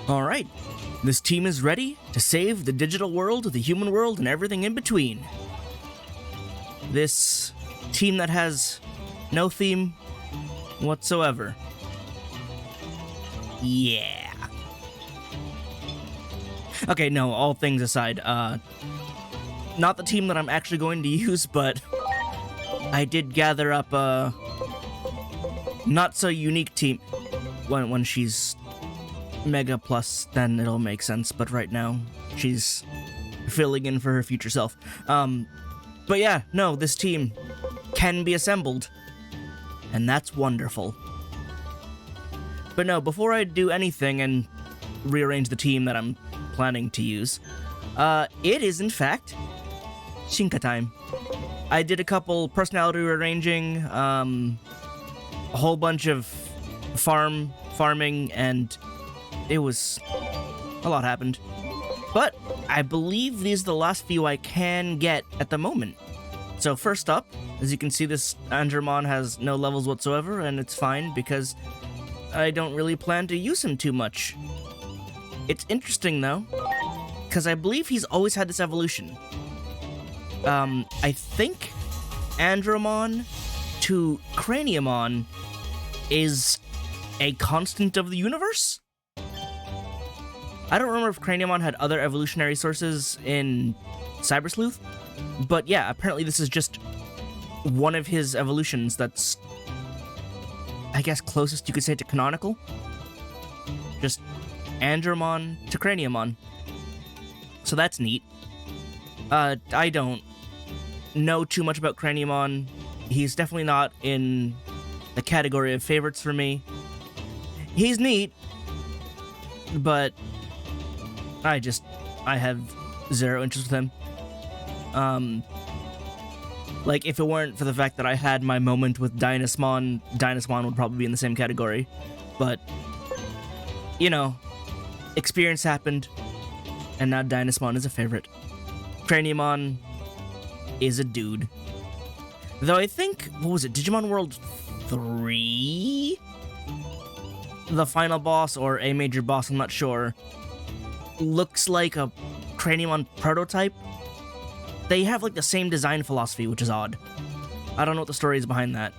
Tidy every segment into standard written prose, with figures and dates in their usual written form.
Alright, this team is ready to save the digital world, the human world, and everything in between. This team that has no theme whatsoever. Yeah. Okay, no, all things aside, not the team that I'm actually going to use, but I did gather up a not-so-unique team. When she's Mega Plus, then it'll make sense, but right now, she's filling in for her future self. But yeah, no, this team can be assembled, and that's wonderful. But no, before I do anything and rearrange the team that I'm planning to use, it is in fact Shinka time. I did a couple personality rearranging, a whole bunch of farming, and it was a lot happened. But I believe these are the last few I can get at the moment. So first up, as you can see, this Andromon has no levels whatsoever, and it's fine because I don't really plan to use him too much. It's interesting though, because I believe he's always had this evolution. I think Andromon to Craniumon is a constant of the universe? I don't remember if Craniumon had other evolutionary sources in Cyber Sleuth, but yeah, apparently this is just one of his evolutions that's, I guess, closest you could say to canonical. Just Andromon to Craniumon. So that's neat. I don't know too much about Craniumon. He's definitely not in the category of favorites for me. He's neat, but I have zero interest with him. Like, if it weren't for the fact that I had my moment with Dynasmon would probably be in the same category. But, you know, experience happened, and now Dynasmon is a favorite. Craniumon is a dude. Though I think, what was it, Digimon World 3? The final boss, or a major boss, I'm not sure, looks like a Craniumon prototype. They have like the same design philosophy, which is odd. I don't know what the story is behind that.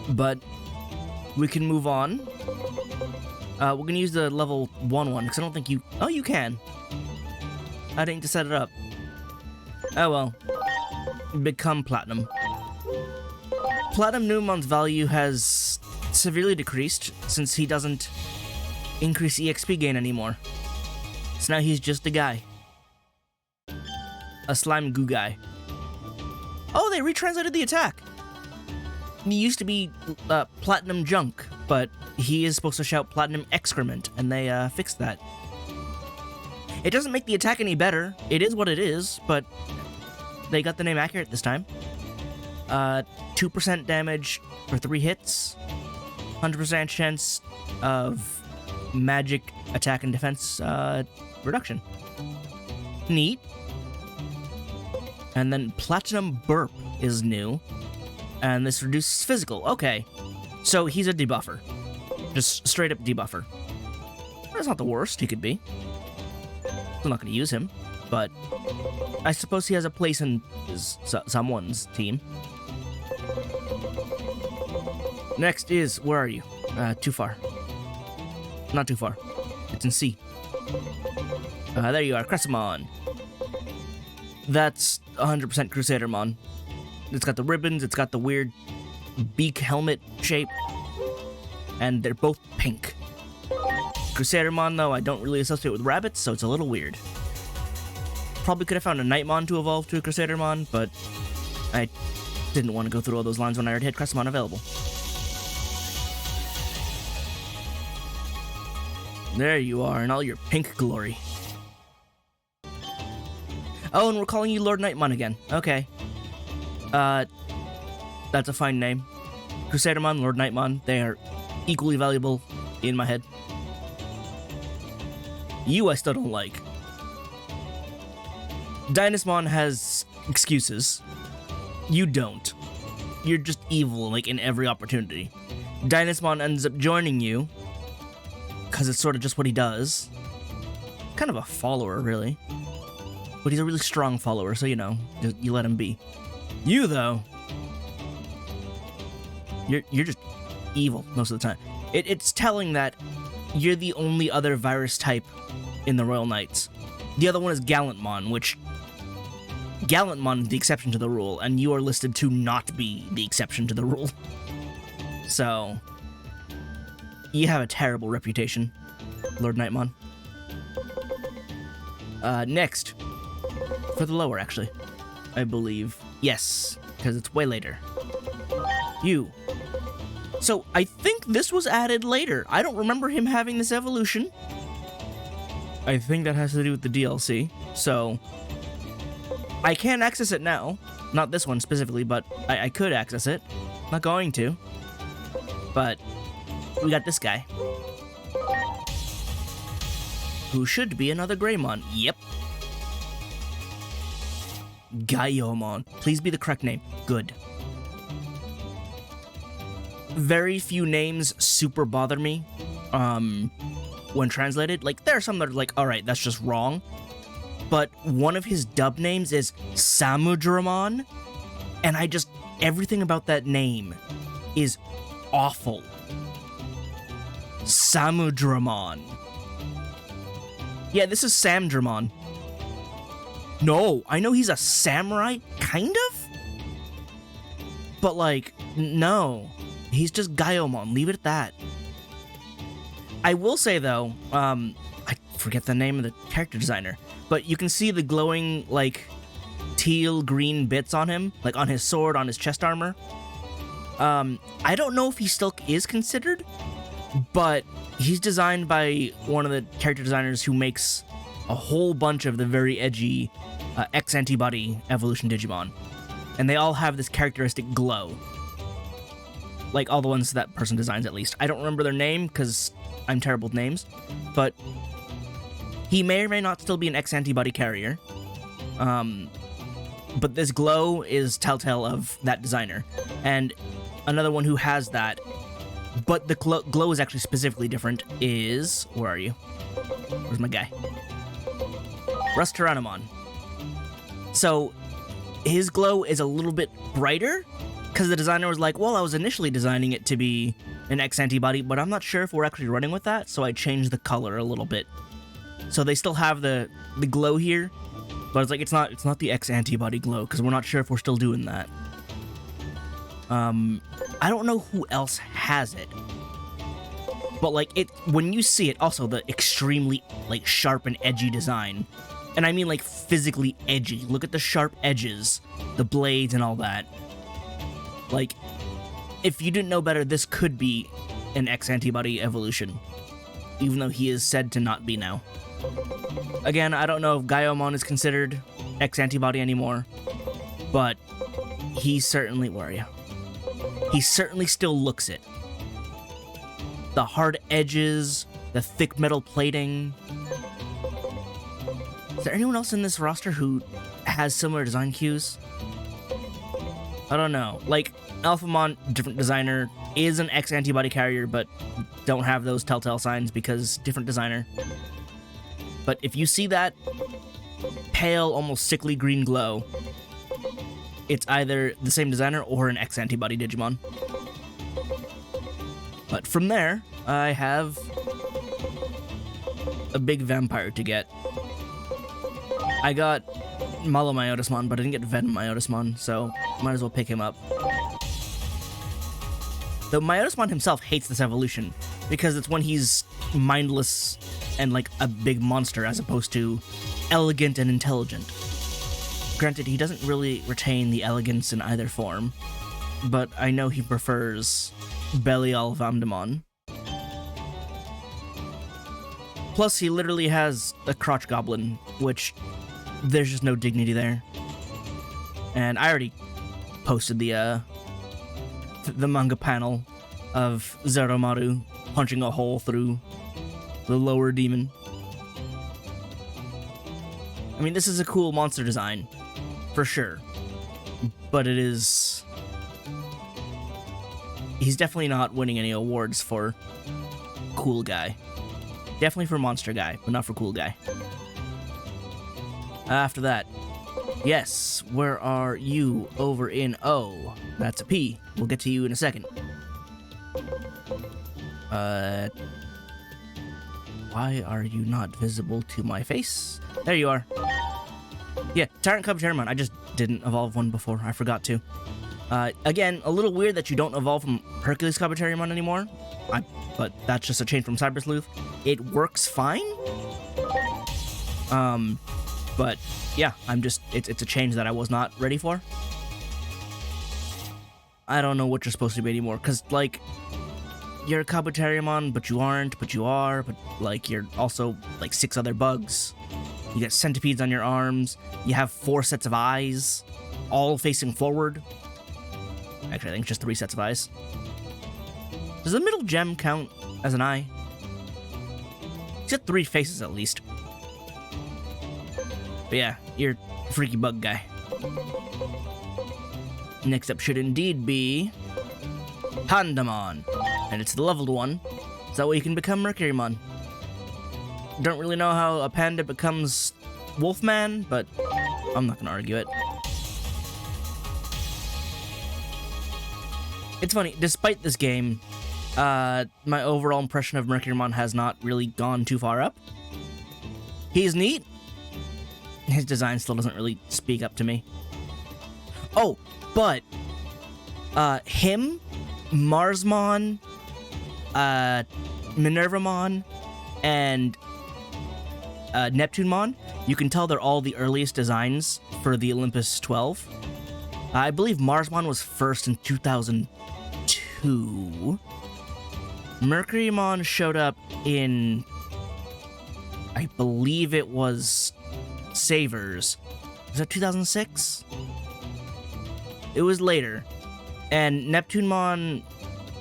But we can move on. We're gonna use the level 1 one, because I don't think you... Oh, you can. I didn't just set it up. Oh well. Become Platinum. Platinum Numon's value has severely decreased since he doesn't increase EXP gain anymore. So now he's just a guy. A slime goo guy. Oh, they retranslated the attack! He used to be Platinum Junk, but he is supposed to shout Platinum Excrement, and they fixed that. It doesn't make the attack any better. It is what it is, but they got the name accurate this time. 2% damage for 3 hits. 100% chance of magic attack and defense reduction. Neat. And then Platinum Burp is new. And this reduces physical. Okay. So he's a debuffer. Just straight up debuffer. That's not the worst he could be. I'm not going to use him, but I suppose he has a place in someone's team. Next is, where are you? Too far. Not too far. It's in C. There you are, Cressimon. That's 100% Crusadermon. It's got the ribbons, it's got the weird beak helmet shape, and they're both pink. Crusadermon, though, I don't really associate with rabbits, so it's a little weird. Probably could have found a Nightmon to evolve to a Crusadermon, but I didn't want to go through all those lines when I already had Cressimon available. There you are, in all your pink glory. Oh, and we're calling you Lord Nightmon again. Okay. That's a fine name. Crusadermon, Lord Nightmon, they are equally valuable in my head. You I still don't like. Dynasmon has excuses. You don't. You're just evil, like, in every opportunity. Dynasmon ends up joining you, because it's sort of just what he does. Kind of a follower, really. But he's a really strong follower, so, you know, you let him be. You, though, you're just evil most of the time. It's telling that you're the only other virus type in the Royal Knights. The other one is Gallantmon, which Gallantmon is the exception to the rule, and you are listed to not be the exception to the rule. So, you have a terrible reputation, Lord Nightmon. Next, for the lower, actually, I believe. Yes, because it's way later. You. So, I think this was added later. I don't remember him having this evolution. I think that has to do with the DLC, so I can't access it now. Not this one specifically, but I could access it. Not going to. But we got this guy, who should be another Greymon. Yep. Gaiomon. Please be the correct name. Good. Very few names super bother me when translated. Like, there are some that are like, alright, that's just wrong. But one of his dub names is Samudramon, and everything about that name is awful. Samudramon. Yeah, this is Samdramon. No, I know he's a samurai, kind of? But, like, no. He's just Gaiomon. Leave it at that. I will say, though, I forget the name of the character designer, but you can see the glowing, like, teal-green bits on him, like on his sword, on his chest armor. I don't know if he still is considered, but he's designed by one of the character designers who makes a whole bunch of the very edgy X-Antibody evolution Digimon. And they all have this characteristic glow. Like, all the ones that person designs, at least. I don't remember their name, because I'm terrible with names, but he may or may not still be an X-Antibody carrier. But this glow is telltale of that designer. And another one who has that, but the glow is actually specifically different, is... Where are you? Where's my guy? Rusteranamon. So, his glow is a little bit brighter, because the designer was like, well, I was initially designing it to be an X-Antibody, but I'm not sure if we're actually running with that, so I changed the color a little bit. So they still have the glow here, but it's like, it's not the X-Antibody glow, because we're not sure if we're still doing that. I don't know who else has it, but like, when you see it, also the extremely, like, sharp and edgy design, and I mean, like, physically edgy. Look at the sharp edges, the blades and all that. Like, if you didn't know better, this could be an X-Antibody evolution, even though he is said to not be now. Again, I don't know if Gaiomon is considered X-Antibody anymore, but he certainly... Where are you? He certainly still looks it. The hard edges, the thick metal plating. Is there anyone else in this roster who has similar design cues? I don't know. Like, Alphamon, different designer, is an X-Antibody carrier, but don't have those telltale signs because different designer. But if you see that pale, almost sickly green glow, it's either the same designer or an X-Antibody Digimon. But from there, I have a big vampire to get. I got Malomyotismon, but I didn't get Venomyotismon, so might as well pick him up. Though Myotismon himself hates this evolution, because it's when he's mindless and like a big monster as opposed to elegant and intelligent. Granted, he doesn't really retain the elegance in either form, but I know he prefers Belial Vamdemon. Plus, he literally has a crotch goblin, which there's just no dignity there. And I already posted the manga panel of Zeromaru punching a hole through the lower demon. I mean, this is a cool monster design, for sure. But it is... He's definitely not winning any awards for cool guy. Definitely for monster guy, but not for cool guy. After that, yes, where are you? Over in O. That's a P. We'll get to you in a second. Why are you not visible to my face? There you are. Yeah, Tyrant Cub Chairman. I just didn't evolve one before. I forgot to. Again, a little weird that you don't evolve from Hercules Kabuterimon anymore. But that's just a change from Cyber Sleuth. It works fine. But yeah, it's a change that I was not ready for. I don't know what you're supposed to be anymore, because, like, you're a Kabuterimon, but you aren't, but you are, but, like, you're also, like, 6 other bugs. You get centipedes on your arms. You have 4 sets of eyes, all facing forward. Actually, I think just 3 sets of eyes. Does the middle gem count as an eye? He's got 3 faces at least. But yeah, you're a freaky bug guy. Next up should indeed be Pandamon. And it's the leveled one, so that way you can become Mercurymon. Don't really know how a panda becomes Wolfman, but I'm not gonna argue it. It's funny, despite this game, my overall impression of Mercurymon has not really gone too far up. He's neat. His design still doesn't really speak up to me. Oh, but him, Marsmon, Minervamon, and Neptunemon, you can tell they're all the earliest designs for the Olympus 12. I believe Marsmon was first in 2002. Mercurymon showed up in, I believe it was Savers. Was that 2006? It was later. And Neptunemon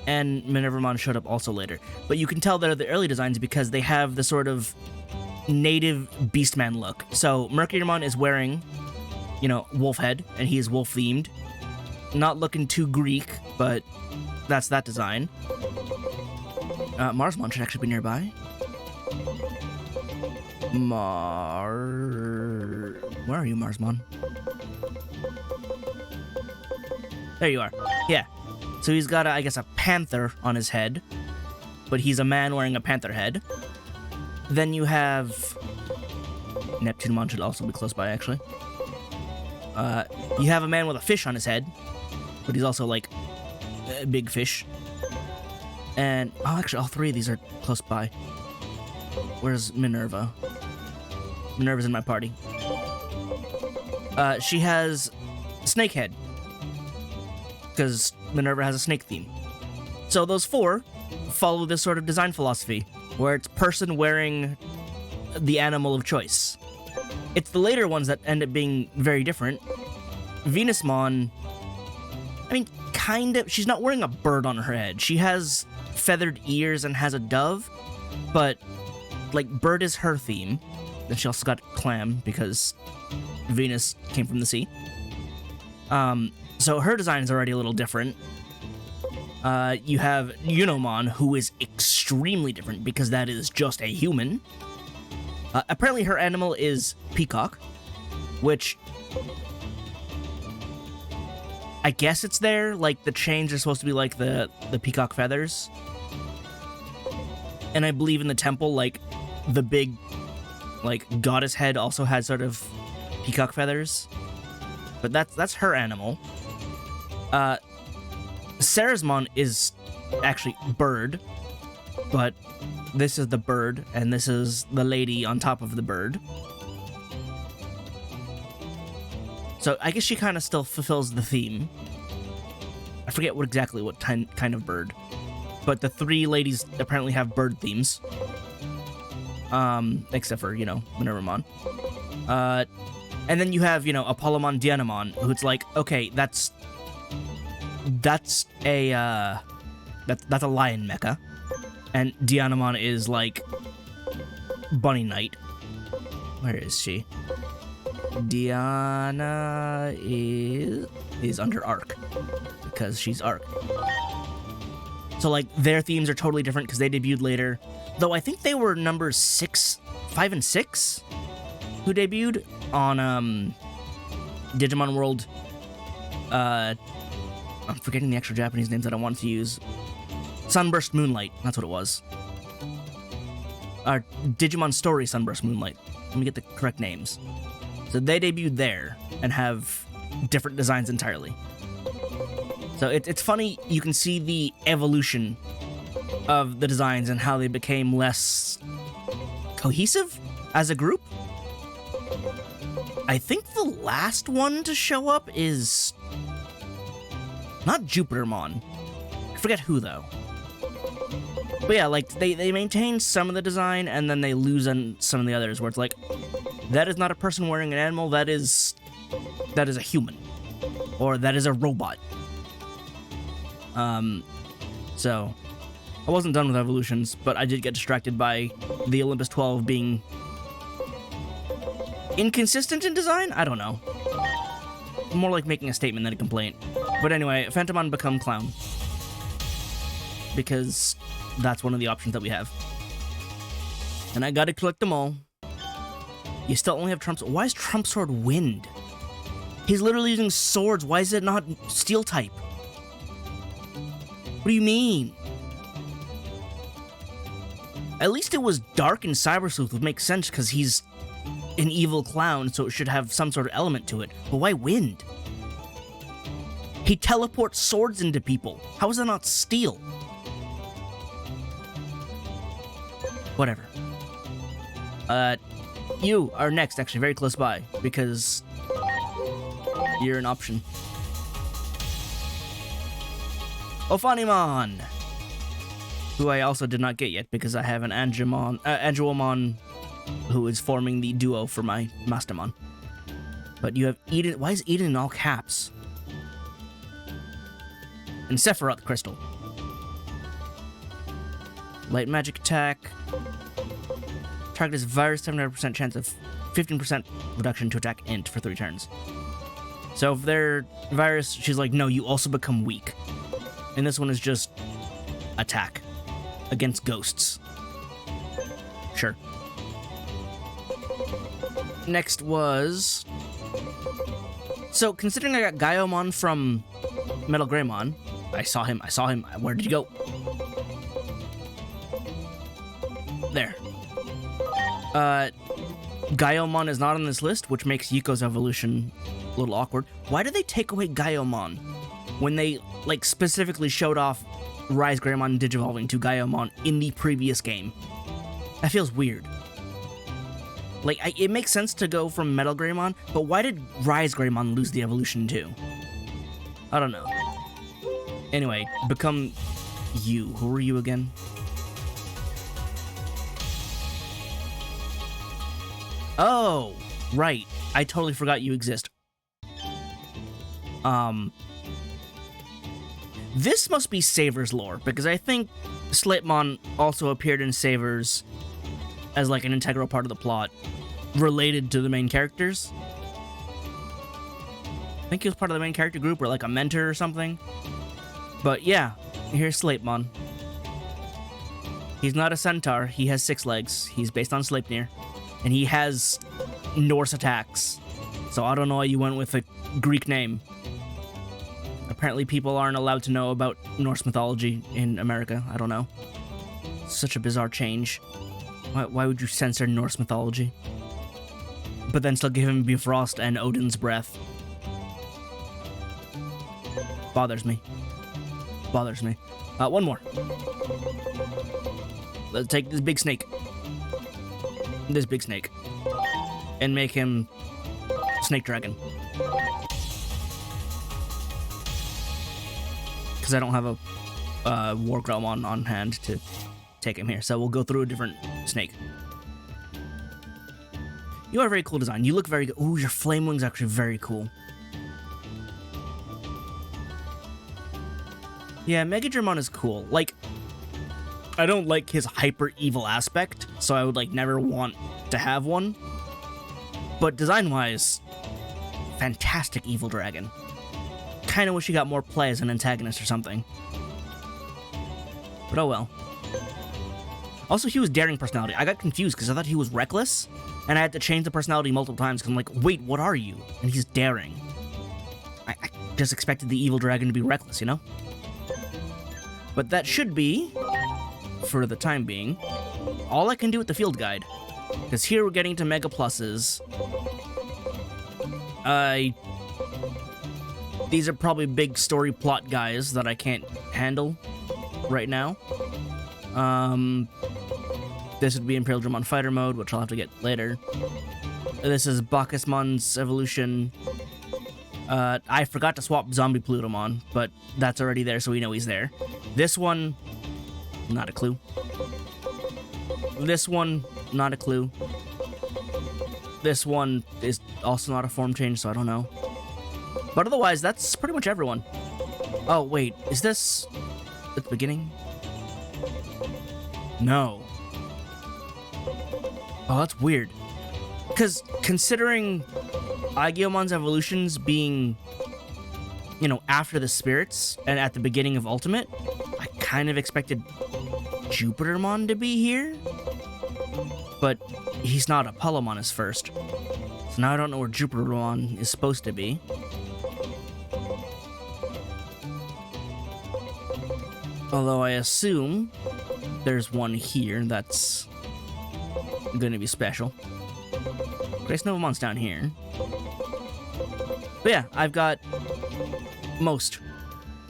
and Minervamon showed up also later. But you can tell they're the early designs because they have the sort of native Beastman look. So Mercurymon is wearing, you know, wolf head, and he is wolf themed. Not looking too Greek, but that's that design. Marsmon should actually be nearby. Where are you, Marsmon? There you are. Yeah. So he's got, I guess, a panther on his head, but he's a man wearing a panther head. Then you have Neptunemon should also be close by, actually. You have a man with a fish on his head, but he's also, like, a big fish. And, oh, actually, all 3 of these are close by. Where's Minerva? Minerva's in my party. She has snake head, because Minerva has a snake theme. So those 4 follow this sort of design philosophy, where it's person wearing the animal of choice. It's the later ones that end up being very different. Venusmon, I mean, kind of, she's not wearing a bird on her head. She has feathered ears and has a dove, but, like, bird is her theme. Then she also got clam, because Venus came from the sea. So her design is already a little different. You have Unomon, who is extremely different, because that is just a human. Apparently her animal is peacock, which I guess it's there. Like, the chains are supposed to be like the peacock feathers. And I believe in the temple, like, the big, like, goddess head also has sort of peacock feathers. But that's her animal. Sarazmon is actually bird, but this is the bird, and this is the lady on top of the bird. So I guess she kind of still fulfills the theme. I forget exactly what kind of bird, but the 3 ladies apparently have bird themes. Except for, you know, Minervamon. And then you have, you know, Apollomon, Dianamon, who's like, okay, that's a lion mecha, and Dianamon is like Bunny Knight. Where is she? Diana is under Arc, because she's Arc. So, like, their themes are totally different because they debuted later. Though I think they were number 5 and 6 who debuted on Digimon World. I'm forgetting the actual Japanese names that I wanted to use. Sunburst Moonlight, that's what it was. Digimon Story Sunburst Moonlight. Let me get the correct names. So they debuted there and have different designs entirely. So it's funny, you can see the evolution of the designs and how they became less cohesive as a group. I think the last one to show up is not Jupitermon. I forget who, though. But yeah, like, they maintain some of the design, and then they lose on some of the others, where it's like, that is not a person wearing an animal, that is a human. Or that is a robot. So, I wasn't done with evolutions, but I did get distracted by the Olympus 12 being inconsistent in design? I don't know. More like making a statement than a complaint. But anyway, Phantomon become Clown. Because that's one of the options that we have. And I gotta collect them all. You still only have Trump... Why is Trump Sword wind? He's literally using swords. Why is it not steel type? What do you mean? At least it was dark in Cyber Sleuth, would make sense because he's an evil clown, so it should have some sort of element to it. But why wind? He teleports swords into people. How is that not steel? Whatever. You are next, actually, very close by, because you're an option. Ophanimon! Who I also did not get yet, because I have an Angelomon who is forming the duo for my Mastermon. But you have Eden. Why is Eden in all caps? And Sephiroth Crystal. Light magic attack. Target is virus, 79% chance of 15% reduction to attack int for 3 turns. So if they're virus, she's like, no, you also become weak. And this one is just attack against ghosts. Sure. Next was... So, considering I got Gaiomon from Metal Greymon, I saw him. Where did you go? There. Gaiomon is not on this list, which makes Yuko's evolution a little awkward. Why did they take away Gaiomon when they, like, specifically showed off Rise Greymon digivolving to Gaiomon in the previous game? That feels weird. Like, it makes sense to go from Metal Greymon, but why did Rise Greymon lose the evolution too? I don't know. Anyway, become you. Who were you again? Oh, right. I totally forgot you exist. This must be Saver's lore, because I think Slipmon also appeared in Saver's as like an integral part of the plot, related to the main characters. I think he was part of the main character group, or like a mentor or something. But yeah, here's Slapemon. He's not a centaur, he has 6 legs. He's based on Sleipnir. And he has Norse attacks. So I don't know why you went with a Greek name. Apparently people aren't allowed to know about Norse mythology in America. I don't know. Such a bizarre change. Why would you censor Norse mythology? But then still give him Bifrost and Odin's breath. Bothers me. Bothers me. One more. Let's take this big snake. This big snake. And make him Snake Dragon. Because I don't have a War Gromon on hand to take him here. So we'll go through a different snake. You are a very cool design. You look very good. Ooh, your flame wing's actually very cool. Yeah, Megadramon is cool. Like, I don't like his hyper evil aspect, so I would like never want to have one. But design-wise, fantastic evil dragon. Kinda wish he got more play as an antagonist or something. But oh well. Also, he was daring personality. I got confused because I thought he was reckless, and I had to change the personality multiple times because I'm like, wait, what are you? And he's daring. I just expected the evil dragon to be reckless, you know? But that should be, for the time being, all I can do with the field guide. Because here we're getting to Mega Pluses. These are probably big story plot guys that I can't handle right now. This would be Imperial Dramon Fighter mode, which I'll have to get later. This is Bacchusmon's evolution. I forgot to swap Zombie Plutomon, but that's already there, so we know he's there. This one, not a clue. This one, not a clue. This one is also not a form change, so I don't know. But otherwise, that's pretty much everyone. Oh, wait, is this at the beginning? No. Oh, that's weird. Because considering Aigyomon's evolutions being, you know, after the spirits and at the beginning of Ultimate, I kind of expected Jupitermon to be here. But he's not. Apollomon is first. So now I don't know where Jupitermon is supposed to be. Although I assume there's one here that's gonna be special. Grace Novamon's down here. But yeah, I've got most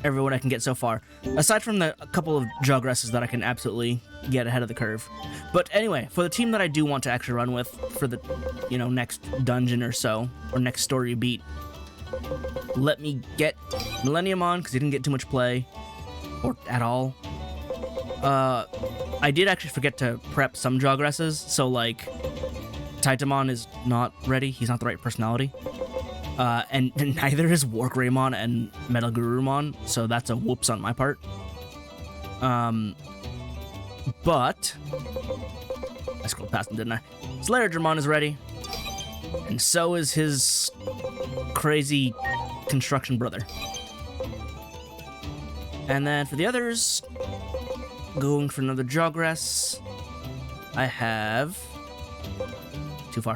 everyone I can get so far. Aside from a couple of Jogresses that I can absolutely get ahead of the curve. But anyway, for the team that I do want to actually run with for the, you know, next dungeon or so, or next story beat, let me get Millenniumon, because he didn't get too much play, or at all. I did actually forget to prep some Jogresses, so like, Titamon is not ready, he's not the right personality. And neither is Wargreymon and Metal Garurumon, so that's a whoops on my part. But I scrolled past him, didn't I? Slayer-Dramon is ready, and so is his crazy construction brother. And then for the others, going for another Jogress, I have... Too far.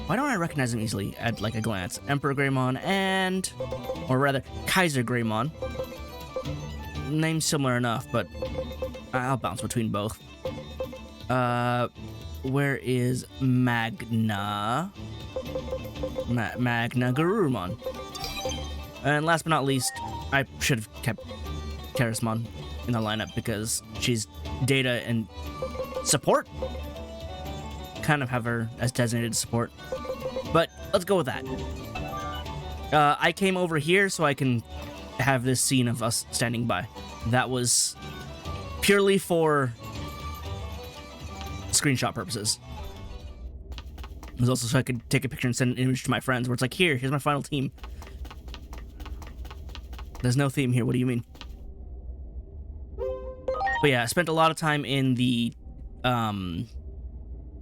Why don't I recognize him easily at like a glance? Emperor Greymon and... or rather, Kaiser Greymon. Name's similar enough, but I'll bounce between both. Where is Magna? Magna Garurumon. And last but not least, I should have kept Karismon in the lineup because she's data and support. Kind of have her as designated support. But let's go with that. I came over here so I can have this scene of us standing by. That was purely for screenshot purposes. It was also so I could take a picture and send an image to my friends where it's like, here's my final team. There's no theme here, what do you mean? But yeah, I spent a lot of time in the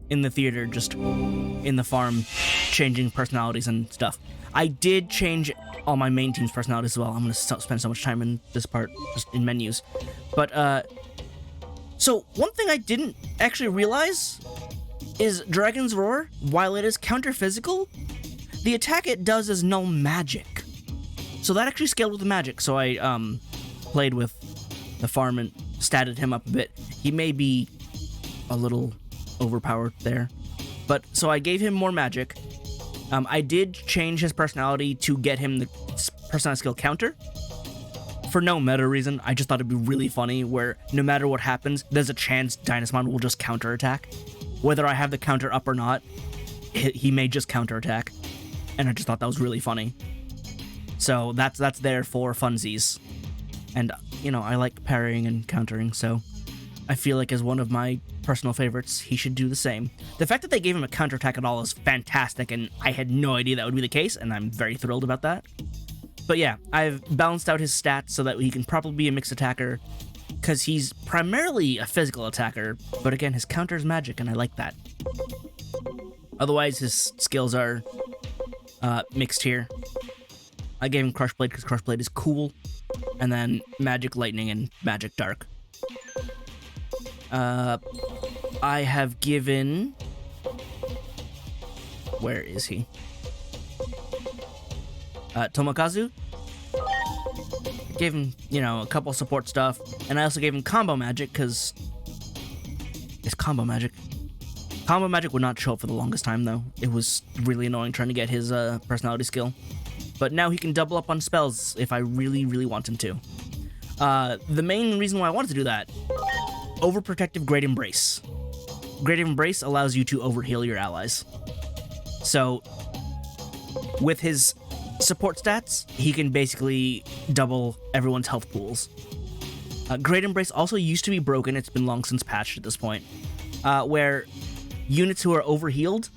theater, just in the farm, changing personalities and stuff. I did change all my main team's personalities as well. I'm going to spend so much time in this part, just in menus. But, so one thing I didn't actually realize is Dragon's Roar, while it is counter-physical, the attack it does is no magic. So that actually scaled with the magic, so I, played with the farm and statted him up a bit. He may be a little overpowered there. But, so I gave him more magic. I did change his personality to get him the personality skill counter. For no meta reason, I just thought it'd be really funny where no matter what happens, there's a chance Dynasmon will just counterattack. Whether I have the counter up or not, he may just counterattack. And I just thought that was really funny. So that's there for funsies. And, you know, I like parrying and countering, so I feel like as one of my personal favorites, he should do the same. The fact that they gave him a counterattack at all is fantastic, and I had no idea that would be the case, and I'm very thrilled about that. But yeah, I've balanced out his stats so that he can probably be a mixed attacker, because he's primarily a physical attacker, but again, his counter is magic, and I like that. Otherwise, his skills are mixed here. I gave him Crush Blade because Crush Blade is cool. and then Magic Lightning and Magic Dark. I have given... Where is he? Tomokazu? I gave him, you know, a couple support stuff, and I also gave him Combo Magic, because... It's Combo Magic. Combo Magic would not show up for the longest time, though. It was really annoying trying to get his personality skill. But now he can double up on spells if I really, really want him to. The main reason why I wanted to do that, Overprotective Great Embrace. Great Embrace allows you to overheal your allies. So, with his support stats, he can basically double everyone's health pools. Great Embrace also used to be broken, it's been long since patched at this point, where units who are overhealed,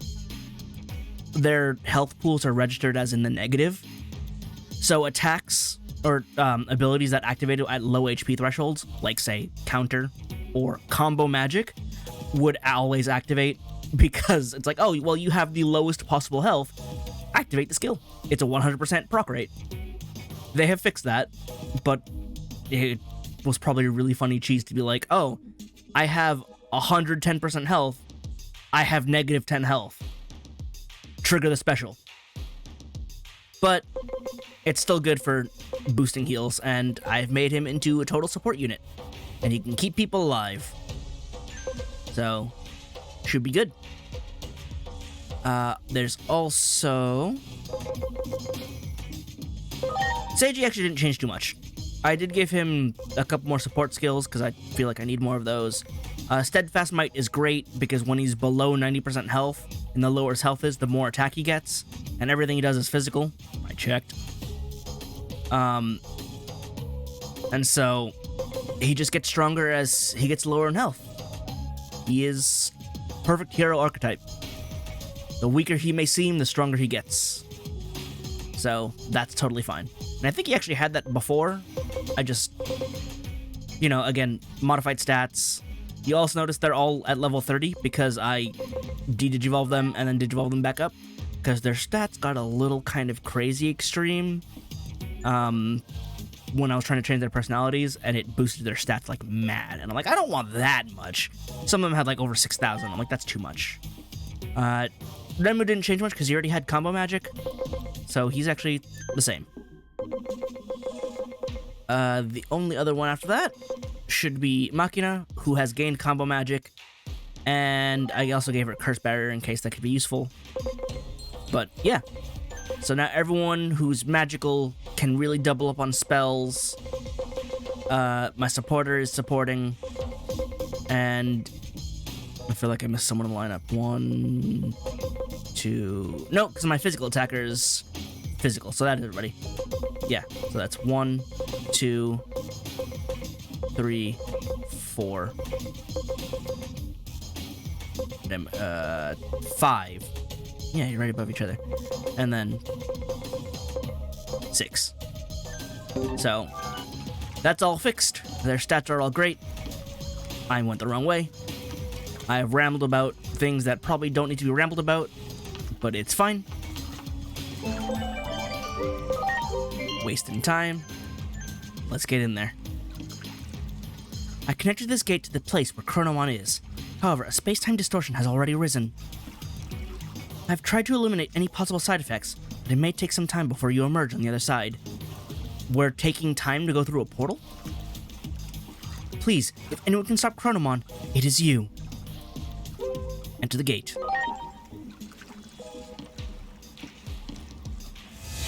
their health pools are registered as in the negative. So attacks or abilities that activate at low HP thresholds, like say Counter or Combo Magic, would always activate because it's like, oh, well, you have the lowest possible health, activate the skill. It's a 100% proc rate. They have fixed that, but it was probably a really funny cheese to be like, oh, I have 110% health, I have negative 10 health. Trigger the special. But it's still good for boosting heals, and I've made him into a total support unit, and he can keep people alive. So, should be good. There's also... Seiji actually didn't change too much. I did give him a couple more support skills, because I feel like I need more of those. Steadfast Might is great, because when he's below 90% health, and the lower his health is, the more attack he gets, and everything he does is physical. I checked. And so, he just gets stronger as he gets lower in health. He is perfect hero archetype. The weaker he may seem, the stronger he gets. So, that's totally fine. And I think he actually had that before. I just, you know, again, modified stats. You also notice they're all at level 30 because I de-digivolve them and then digivolve them back up. Because their stats got a little kind of crazy extreme when I was trying to change their personalities, and it boosted their stats like mad. And I'm like, I don't want that much. Some of them had like over 6,000. I'm like, that's too much. Renmu didn't change much because he already had Combo Magic. So he's actually the same. The only other one after that should be Makina, who has gained Combo Magic, and I also gave her Curse Barrier in case that could be useful. But yeah, so now everyone who's magical can really double up on spells. My supporter is supporting, and I feel like I missed someone in the lineup. 1, 2... No, because my physical attacker is physical, so that is everybody. Yeah, so that's 1, 2, 3, 4. Then, 5. Yeah, you're right above each other. And then 6. So, that's all fixed. Their stats are all great. I went the wrong way. I have rambled about things that probably don't need to be rambled about, but it's fine. Wasting time. Let's get in there. I connected this gate to the place where Chronomon is. However, a space-time distortion has already arisen. I've tried to eliminate any possible side effects, but it may take some time before you emerge on the other side. We're taking time to go through a portal? Please, if anyone can stop Chronomon, it is you. Enter the gate.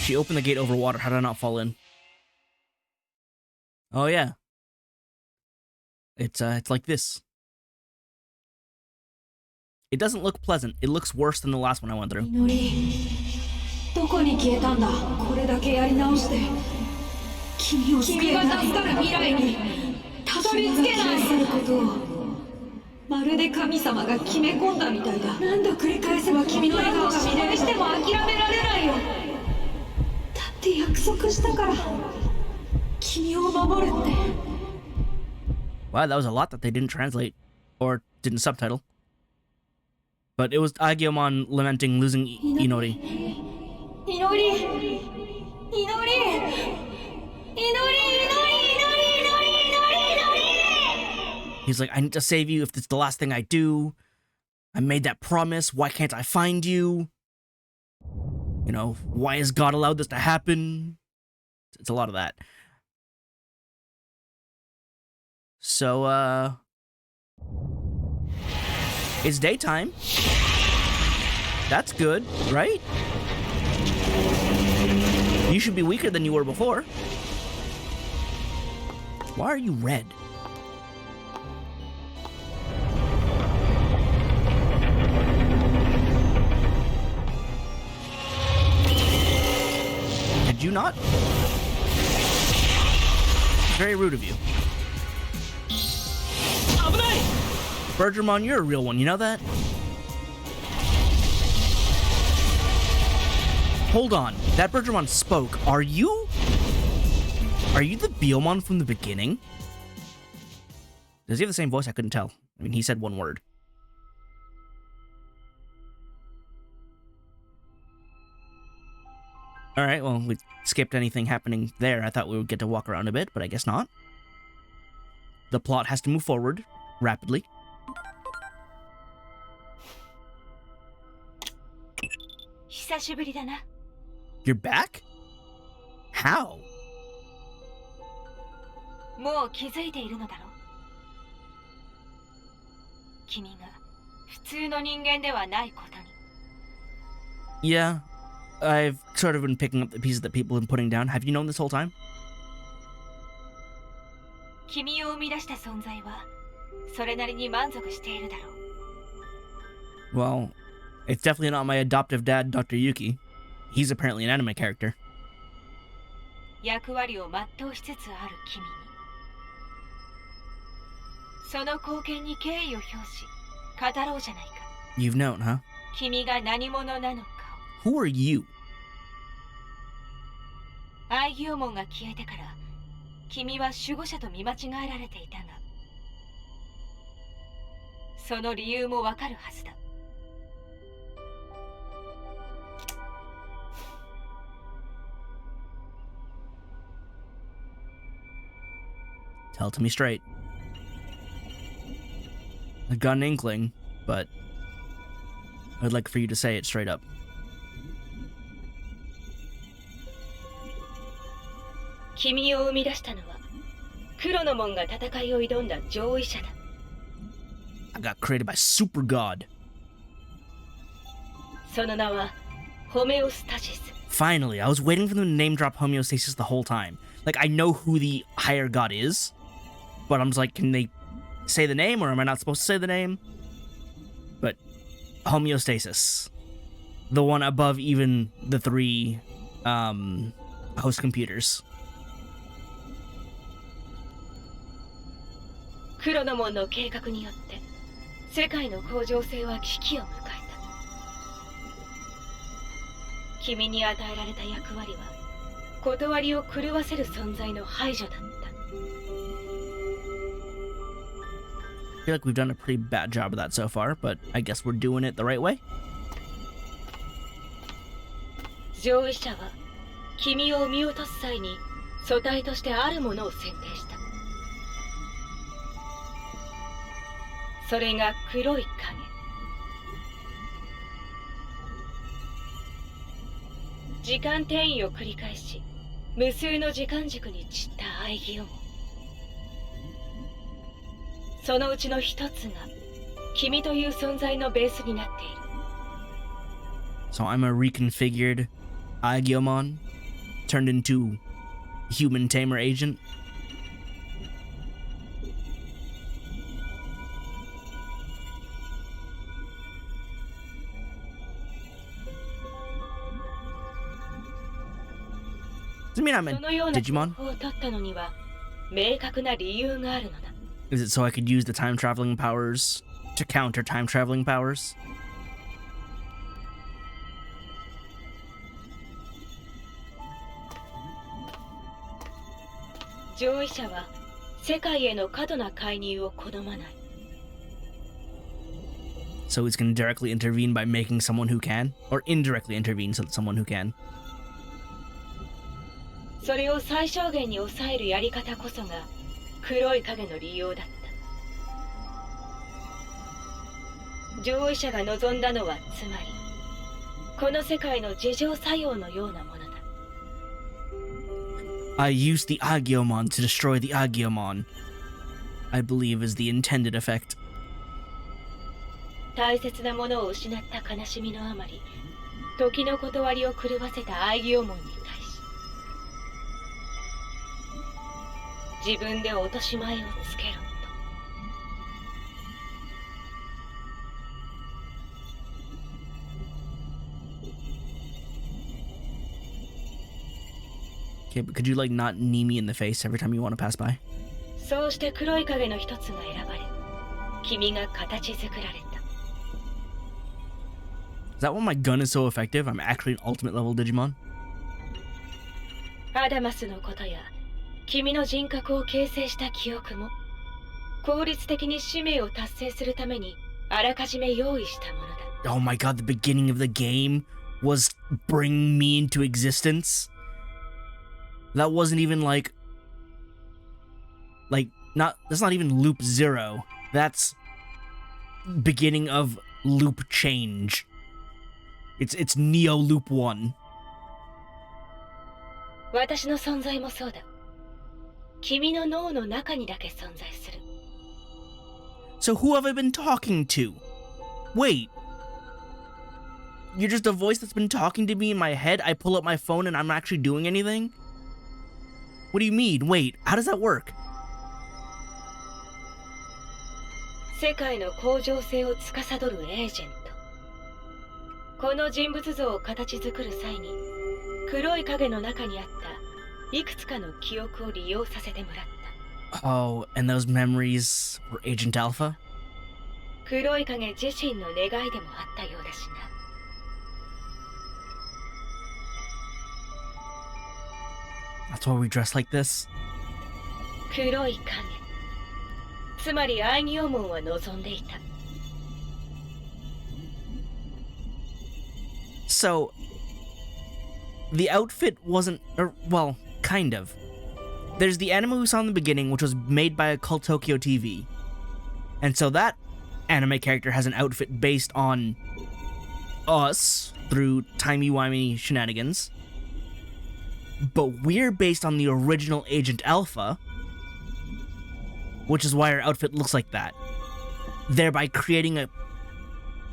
She opened the gate over water. How did I not fall in? Oh yeah. It's like this. It doesn't look pleasant. It looks worse than the last one I went through. Wow, that was a lot that they didn't translate or didn't subtitle. But it was Agyeomon lamenting losing Inori. Inori! Inori! Inori! Inori! He's like, I need to save you if it's the last thing I do. I made that promise. Why can't I find you? You know, why has God allowed this to happen? It's a lot of that. So, it's daytime. That's good, right? You should be weaker than you were before. Why are you red? Did you not? Very rude of you. Bergermon, you're a real one, you know that? Hold on, that Bergermon spoke. Are you the Beelmon from the beginning? Does he have the same voice? I couldn't tell. I mean, he said one word. Alright, well, we skipped anything happening there. I thought we would get to walk around a bit, but I guess not. The plot has to move forward rapidly. You're back? How? Yeah, I've sort of been picking up the pieces that people have been putting down. Have you known this whole time? Well, it's definitely not my adoptive dad, Dr. Yuki. He's apparently an anime character. You've known, huh? Who are you? Tell it to me straight. I've got an inkling, but I'd like for you to say it straight up. I got created by Super God. Finally, I was waiting for them to name drop homeostasis the whole time. Like, I know who the higher god is, but I'm just like, can they say the name, or am I not supposed to say the name? But homeostasis, the one above even the three host computers. I feel like we've done a pretty bad job of that so far, but I guess we're doing it the right way. So I'm a reconfigured Aigyomon turned into human tamer agent. Doesn't mean I'm a Digimon. Is it so I could use the time traveling powers to counter time traveling powers? So it's going to directly intervene by making someone who can? Or indirectly intervene so that someone who can? 上位者が望んだのはつまりこの世界の自浄作用のようなものだ。 I used the Agumon to destroy the Agumon, I believe is the intended effect. 大切なものを失った悲しみのあまり、時の断りを狂わせたアイギオモンに対し、自分で落とし前をつけろと。 Okay, but could you like not knee me in the face every time you want to pass by? そうして黒い影の一つが選ばれ、君が形作られた。 Is that why my gun is so effective? I'm actually an ultimate level Digimon? アダマスのことや君の人格を形成した記憶も効率的に使命を達成するためにあらかじめ用意したものだ。 Oh my god, the beginning of the game was bringing me into existence? That wasn't even like that's not even loop 0. That's beginning of loop change. It's Neo loop 1. 私の存在もそうだ。君の脳の中にだけ存在する。 So who have I been talking to? Wait. You're just a voice that's been talking to me in my head? I pull up my phone and I'm not actually doing anything? What do you mean? Wait, how does that work? 世界の向上性を司るエージェント。この人物像を形作る際に黒い影の中にあったいくつかの記憶を利用させてもらった。 Oh, and those memories were Agent Alpha? 黒い影自身の願いでもあったようだしな。 That's why we dress like this? 黒い影、つまりアイギオモンは望んでいた。 So, the outfit wasn't, or, well, kind of. There's the anime we saw in the beginning, which was made by Occult Tokyo TV. And so that anime character has an outfit based on us through timey-wimey shenanigans. But we're based on the original Agent Alpha, which is why our outfit looks like that, thereby creating a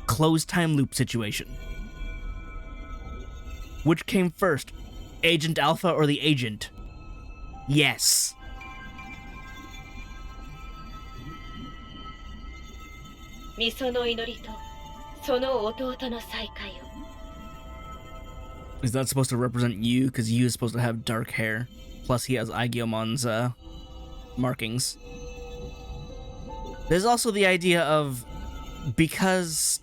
closed time loop situation. Which came first, Agent Alpha or the Agent? Yes. ミソの祈りとその弟の再会を。 Is that supposed to represent you? Because you is supposed to have dark hair. Plus he has Agyomon's markings. There's also the idea of, because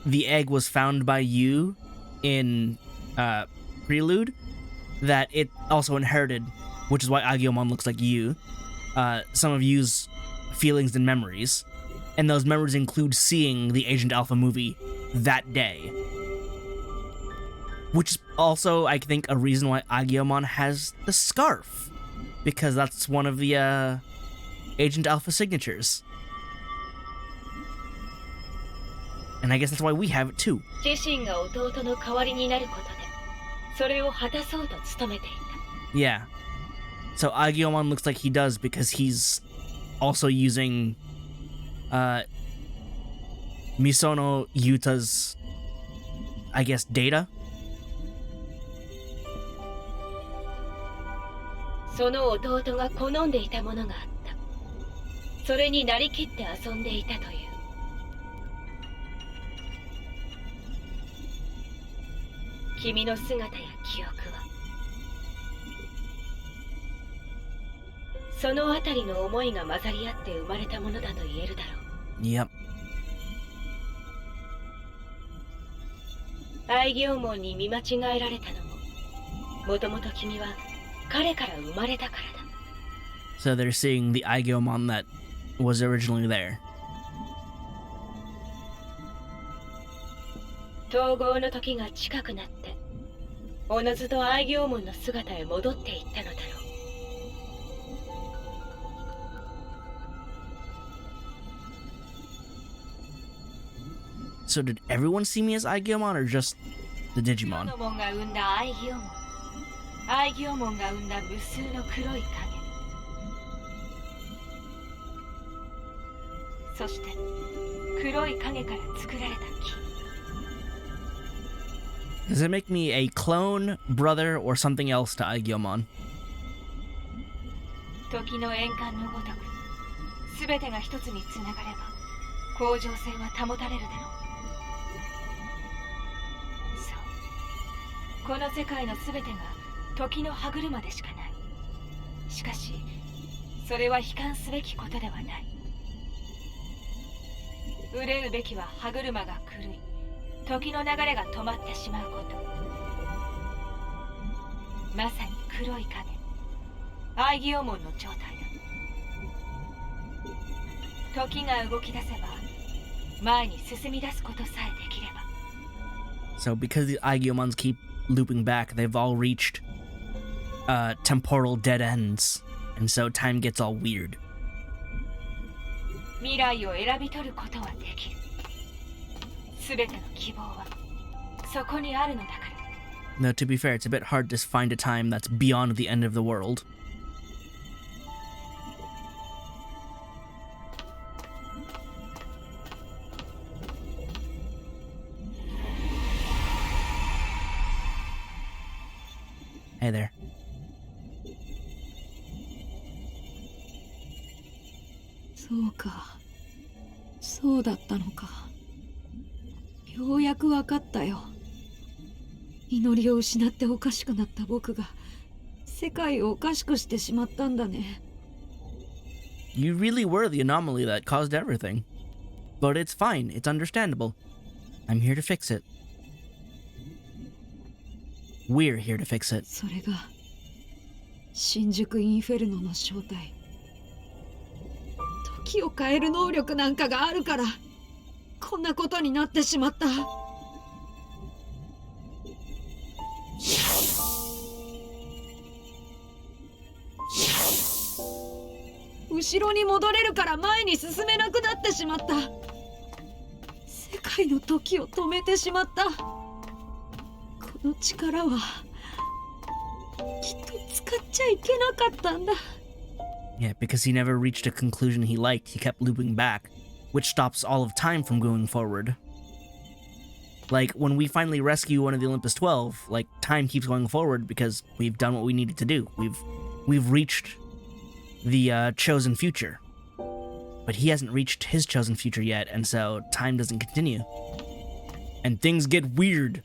the egg was found by you in Prelude, that it also inherited, which is why Agiomon looks like you, some of you's feelings and memories. And those memories include seeing the Agent Alpha movie that day. Which is also, I think, a reason why Agiomon has the scarf. Because that's one of the Agent Alpha signatures. And I guess that's why we have it too. 自身が弟の代わりになることで、それを果たそうと努めていた。 Yeah. So Agiomon looks like he does because he's also using Misono Yuta's, I guess, data? その弟が好んでいたものがあった。それになりきって遊んでいたという。君の姿や記憶は、そのあたりの思いが混ざり合って生まれたものだと言えるだろう。 Yep. アイギオモンに見間違えられたのも、もともと君は彼から生まれたからだ。 So they're seeing the Agiomon that was originally there. 統合の時が近くなって、おのずとアイギオモンの姿へ戻っていったのだろう。So did everyone see me as Aigiyomon or just the 世 Digimon? の門が生んだ愛義門、愛義門が生んだ無数の黒い影、そして黒い影から作られた木。 Does it make me a clone, brother, or something else to Aigiyomon? 時の円環のごとく全てが一つにつながれば恒常性は保たれるだろう。そう、この世界の全てが時の歯車でしかない。しかしそれは悲観すべきことではない。憂うべきは歯車が狂い、時の流れが止まってしまうこと。まさに黒い影、愛義門の状態だ。時が動き出せば前に進み出すことさえできれば。 So because the Aigyomons keep looping back, they've all reached temporal dead ends, and so time gets all weird. 未来を選び取ることはできる。全ての希望はそこにあるのだから。 Though to be fair, it's a bit hard to find a time that's beyond the end of the world. Hey there. そうか、そうだったのか。ようやくわかったよ。祈りを失っておかしくなった僕が世界をおかしくしてしまったんだね。 You really were the anomaly that caused everything. But it's fine, it's understandable. I'm here to fix it. We're here to fix it. それが新宿インフェルノの正体。時を変える能力なんかがあるからこんなことになってしまった。後ろに戻れるから前に進めなくなってしまった。世界の時を止めてしまった。この力はきっと使っちゃいけなかったんだ。 Yeah, because he never reached a conclusion he liked, he kept looping back, which stops all of time from going forward. Like, when we finally rescue one of the Olympus 12, like, time keeps going forward because we've done what we needed to do. We've reached the chosen future. But he hasn't reached his chosen future yet, and so time doesn't continue. And things get weird.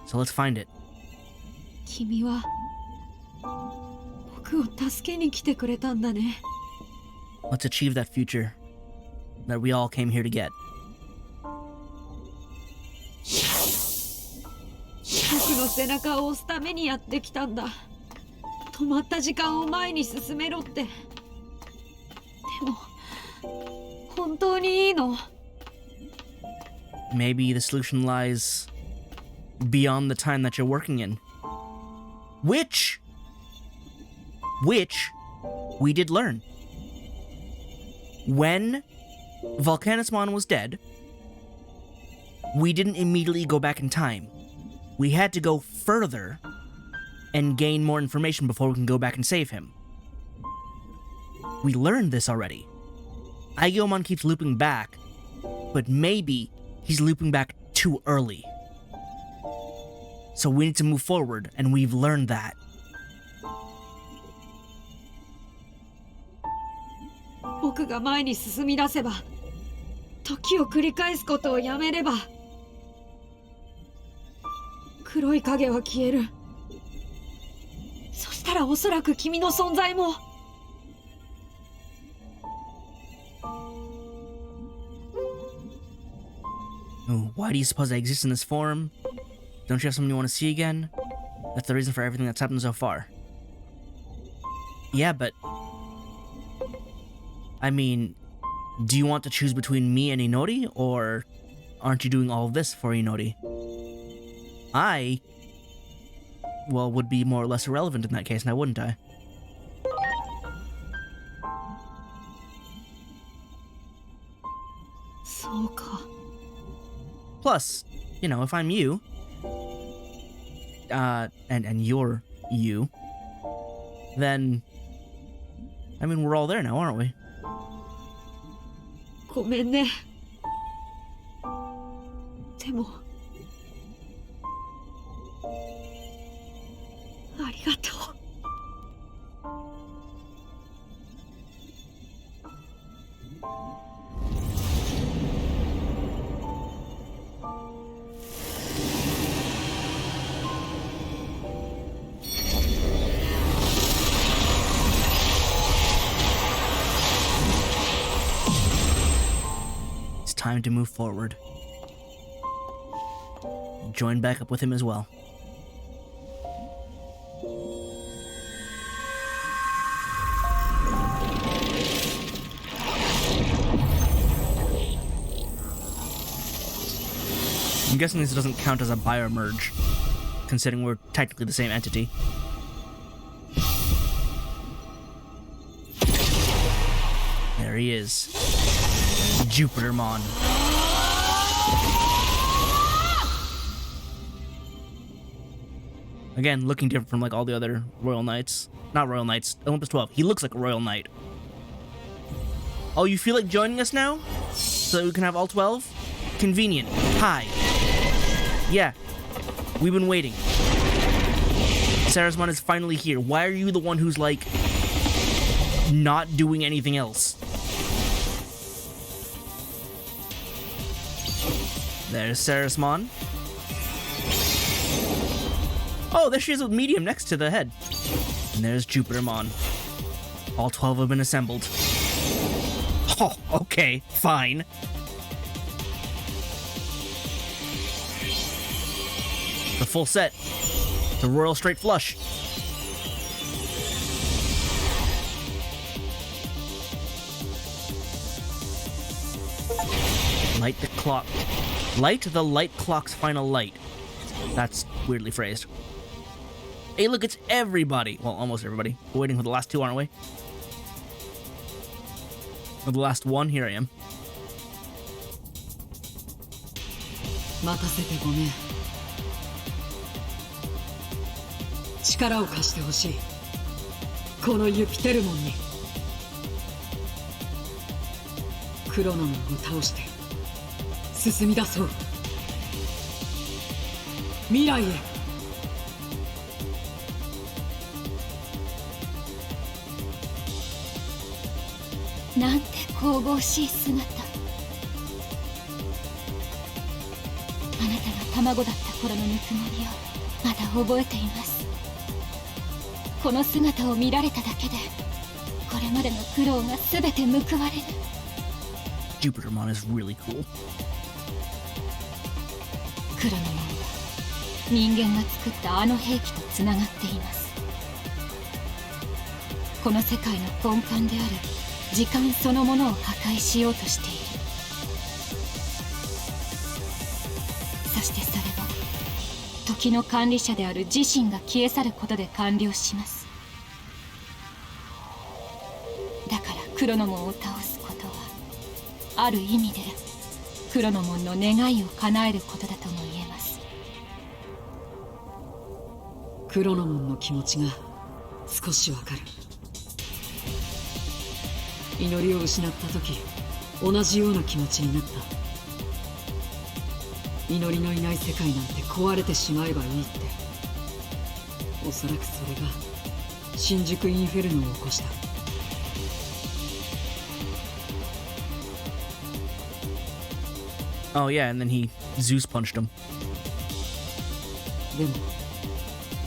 So let's find it. 君は僕を助けに来てくれたんだね。 Let's achieve that future that we all came here to get. 僕の背中を押すためにやってきたんだ。止まった時間を前に進めろって。でも本当にいいの？ Maybe the solution lies beyond the time that you're working in. Which we did learn. When Volcanismon was dead, we didn't immediately go back in time. We had to go further and gain more information before we can go back and save him. We learned this already. Aigiyomon keeps looping back, but maybe he's looping back too early. So we need to move forward, and we've learned that. 僕が前に進み出せば、時を繰り返すことをやめれば、黒い影は消える。そしたらおそらく君の存在も。Oh, why do you suppose I exist in this form? Don't you have someone you want to see again? That's the reason for everything that's happened so far. Yeah, but... I mean, do you want to choose between me and Inori, or aren't you doing all of this for Inori? I... well, would be more or less irrelevant in that case, now wouldn't I? そそうか。 Plus, you know, if I'm you, and you're you, then, I mean, we're all there now, aren't we? ごめんね。でもありがとう。It's time to move forward. Join back up with him as well. I'm guessing this doesn't count as a biomerge, considering we're technically the same entity. There he is. Jupitermon. Again, looking different from like all the other Royal Knights. Not Royal Knights, Olympus 12. He looks like a Royal Knight. Oh, you feel like joining us now? So that we can have all 12? Convenient. Hi. Yeah. We've been waiting. Sarismon is finally here. Why are you the one who's like not doing anything else? There's Sarismon. Oh, there she is with medium next to the head. And there's Jupitermon. All 12 have been assembled. Oh, okay, fine. The full set. The Royal Straight Flush. Light the clock. Light the light clock's final light. That's weirdly phrased. Hey, look, it's everybody. Well, almost everybody. We're waiting for the last two, aren't we? For the last one, here I am. 待たせてごめん。力を貸してほしい。このユピテルモンに。クロノモンを倒して進み出そう。未来へ。なんて神々しい姿。あなたが卵だった頃のぬくもりをまだ覚えています。この姿を見られただけでこれまでの苦労が全て報われる。 Jupitermon is really cool. クロノモンは人間が作ったあの兵器とつながっています。この世界の根幹である時間そのものを破壊しようとしている。そしてそれは時の管理者である自身が消え去ることで完了します。だからクロノモンを倒すことはある意味でクロノモンの願いを叶えることだとも言えます。クロノモンの気持ちが少しわかる。祈りを失った時同じような気持ちになった。祈りのいない世界なんて壊れてしまえばいいって。おそらくそれが新宿インフェルノを起こした。Oh yeah, and then he Zeus punched him. でも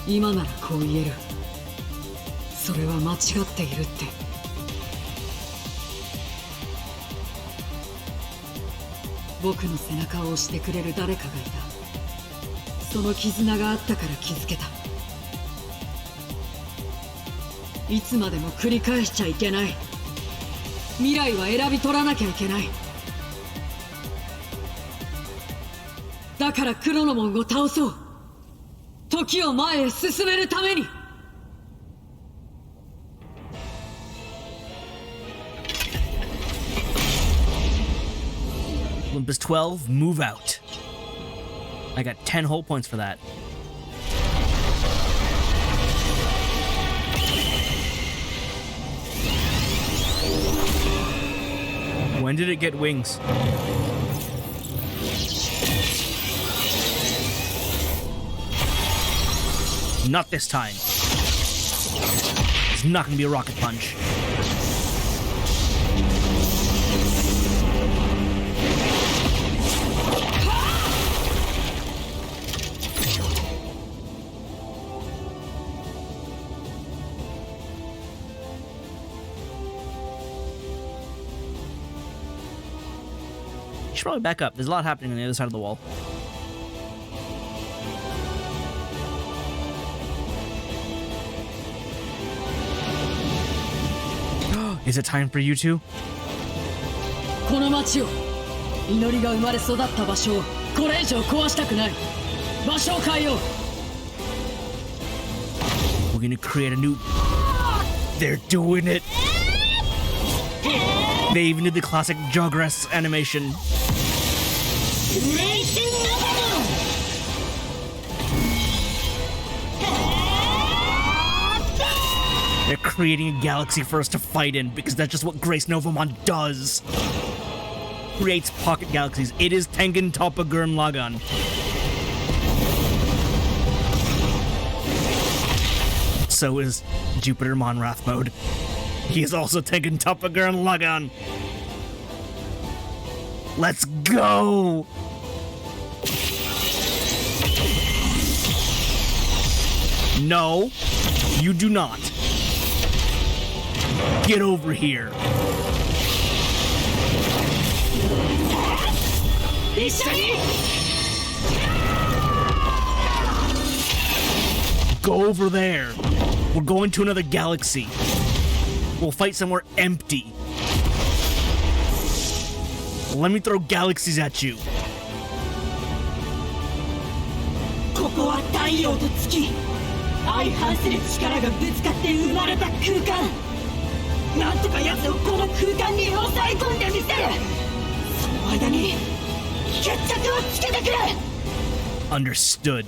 今ならこう言える。それは間違っているって。僕の背中を押してくれる誰かがいた。その絆があったから気づけた。いつまでも繰り返しちゃいけない。未来は選び取らなきゃいけない。だからクロノモンを倒そう。時を前へ進めるために。Olympus 12, move out. I got 10 whole points for that. When did it get wings? Not this time. It's not gonna be a rocket punch. You should probably back up. There's a lot happening on the other side of the wall. Is it time for you two? この町を祈りが生まれ育った場所をこれ以上壊したくない場所を変えよう We're gonna create a new... They're doing it! They even did the classic Jogress animation. They're creating a galaxy for us to fight in, because that's just what Grace Novamon does. Creates pocket galaxies. It is Tengen Toppa Gurren Lagann. So is Jupitermon Wrath Mode. He is also Tengen Toppa Gurren Lagann. Let's go! No, you do not. Get over here. Go over there. We're going to another galaxy. We'll fight somewhere empty. Let me throw galaxies at you. ここは太陽と月相反する力がぶつかって生まれた空間なんとか奴をこの空間に抑え込んでみせるその間に決着をつけてくれ Understood.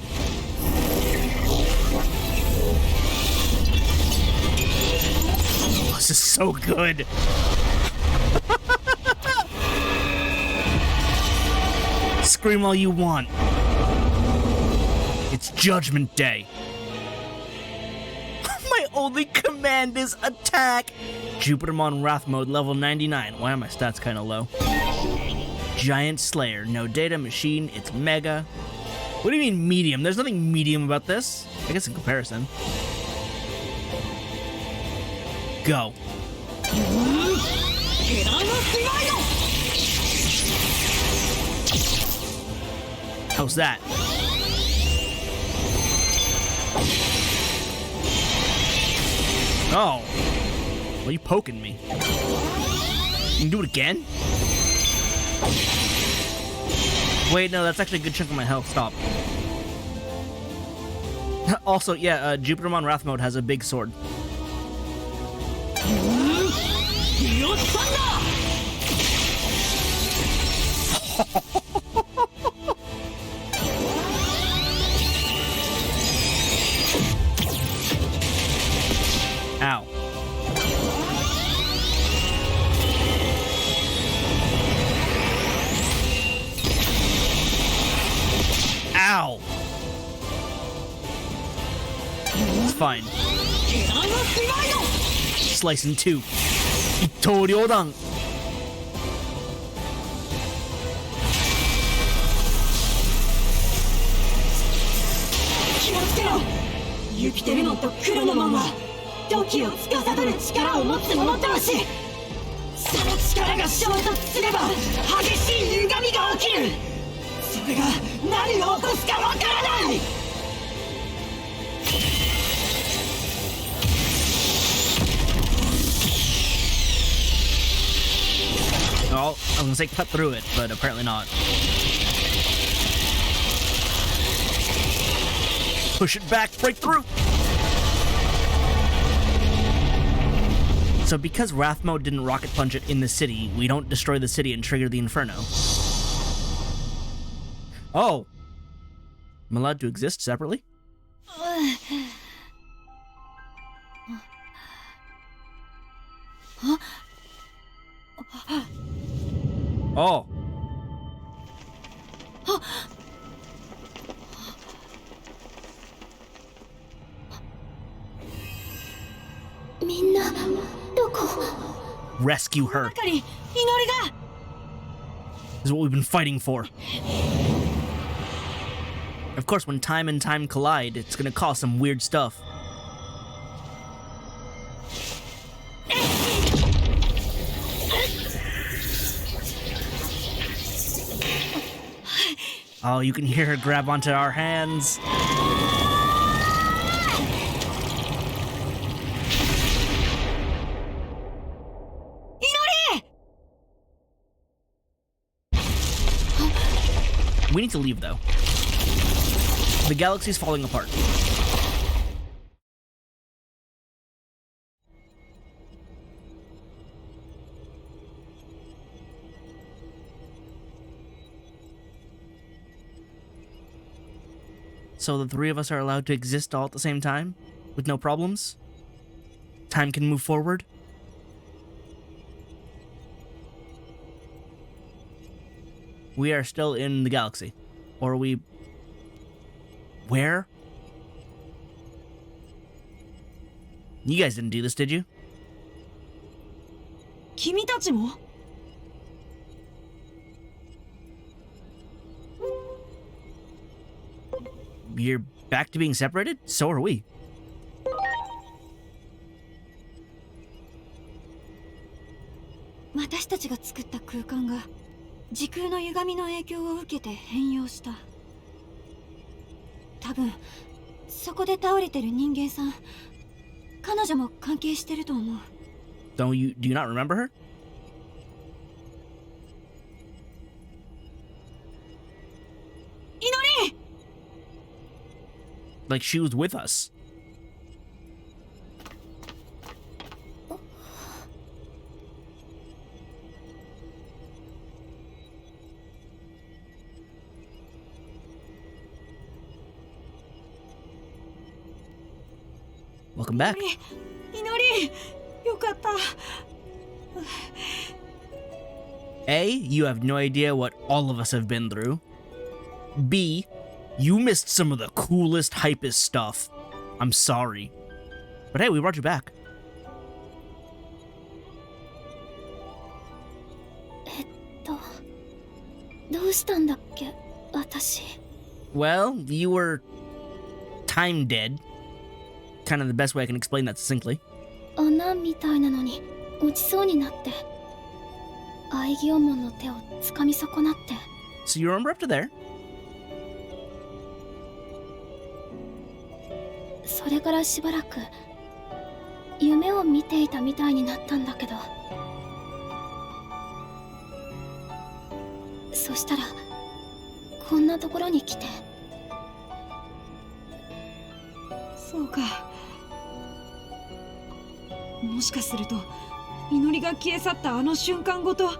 This is so good. Scream all you want. It's Judgment Day. My only command is attack. Jupitermon Wrath Mode, level 99. Why are my stats kind of low? Giant Slayer, no data machine, it's mega. What do you mean medium? There's nothing medium about this. I guess in comparison. Go. How's that? Oh. Why are you poking me? You can do it again? Wait, no, that's actually a good chunk of my health. Stop. Also, yeah, Jupitermon Wrath Mode has a big sword. Ow. Ow. It's fine. Slice in two. Itoryodan. JupitermonとChronomonは時を司る力を持つ者同士その力が衝突すれば激しい歪みが起きるそれが何を起こすかわからない Well, I was gonna say cut through it, but apparently not. Push it back, break through! So because Wrath Mode didn't rocket punch it in the city, we don't destroy the city and trigger the Inferno. Oh. I'm allowed to exist separately? Oh. みんなどこ Rescue her. 中に祈りが This is what we've been fighting for. Of course, when time and time collide, it's gonna cause some weird stuff. Oh, you can hear her grab onto our hands. We need to leave, though. The galaxy's falling apart. So the three of us are allowed to exist all at the same time? With no problems? Time can move forward? We are still in the galaxy. Or are we... Where? You guys didn't do this, did you? 君たちも You're back to being separated? So are we. 私たちが作った空間が時空の歪みの影響を受けて変容した。多分そこで倒れてる人間さん、彼女も関係してると思う。Do you not remember her? 祈り Like she was with us. Welcome back. 祈りよかった。 A, you have no idea what all of us have been through. B, you missed some of the coolest, hypest stuff. I'm sorry. But hey, we brought you back. どうしたんだっけ私 Well, you were time dead. Kind of the best way I can explain that succinctly. 穴みたいなのに落ちそうになってアイギオモンの手を掴み損なって So you remember up to there? それからしばらく夢を見ていたみたいになったんだけどそしたらこんなところに来てそうか。もしかすると祈りが消え去ったあの瞬間ごと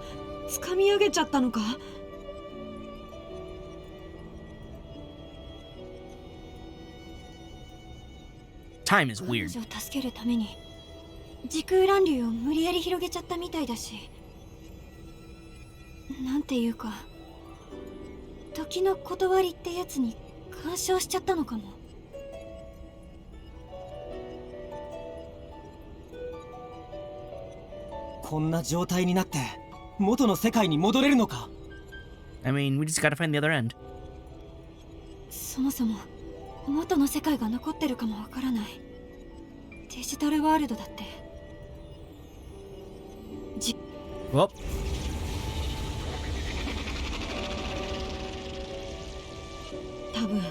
掴み上げちゃったのか。Time is 彼 weird. 女を助けるために時空乱流を無理やり広げちゃったみたいだし、なんていうか時の断りってやつに干渉しちゃったのかも。こんな状態になって元の世界に戻れるのか。 I mean, we just gotta find the other end. そもそも元の世界が残ってるかもわからない。デジタルワールドだって。Well, 多分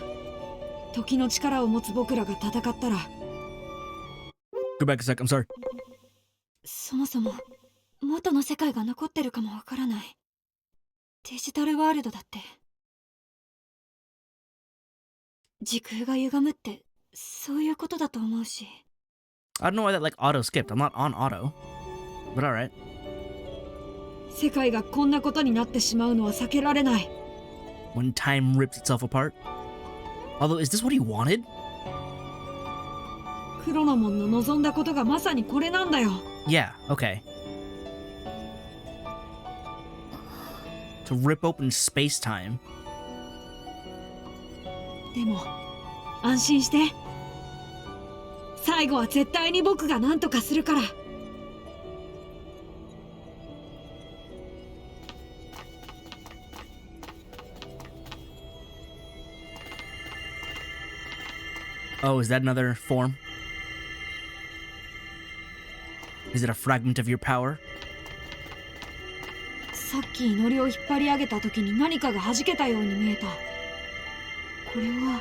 時の力を持つ僕らが戦ったら go back a sec. I'm sorry. そもそも元の世界が残ってるかもわからない。デジタルワールドだって。時空が歪むってそういうことだと思うし。 I don't know why that like auto skipped. I'm not on auto. But alright. 世界がこんなことになってしまうのは避けられない。when time rips itself apart. Although, is this what he wanted? クロノモンの望んだことがまさにこれなんだよ。 Yeah, okay. To rip open space-time. でも安心して。最後は絶対に僕が何とかするから。Oh, is that another form? Is it a fragment of your power? さっき祈りを引っ張り上げた時に何かが弾けたように見えた。これは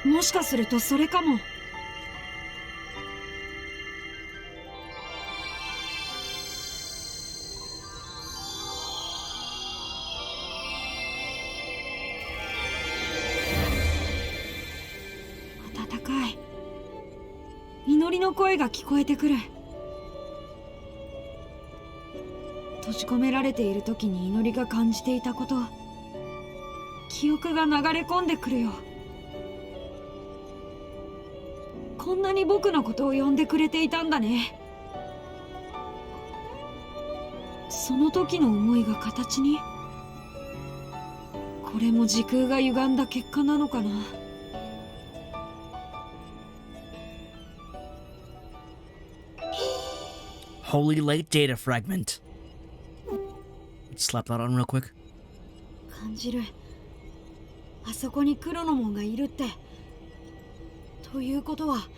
もしかするとそれかも。温かい祈りの声が聞こえてくる。閉じ込められている時に祈りが感じていたこと、記憶が流れ込んでくるよ。こんなに僕のことを呼んでくれていたんだね。その時の思いが形に。これも時空が歪んだ結果なのかな。Holy Light Data Fragment. Slap that on real quick. 感じる。あそこにクロノモンがいるって。ということは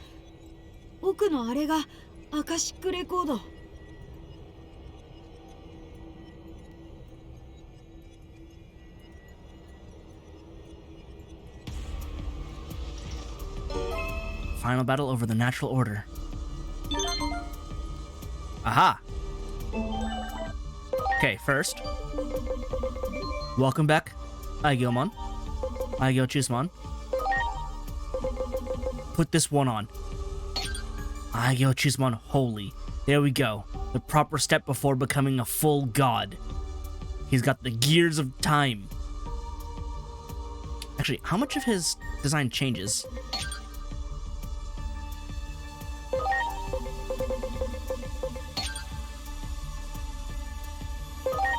奥のあれがアカシックレコード。Final battle over the natural order. Aha! Okay, first. Welcome back, Aigyo-mon. Aigyo-chusmon. Put this one on. Aigyo-chusmon holy. There we go. The proper step before becoming a full god. He's got the gears of time. Actually, how much of his design changes?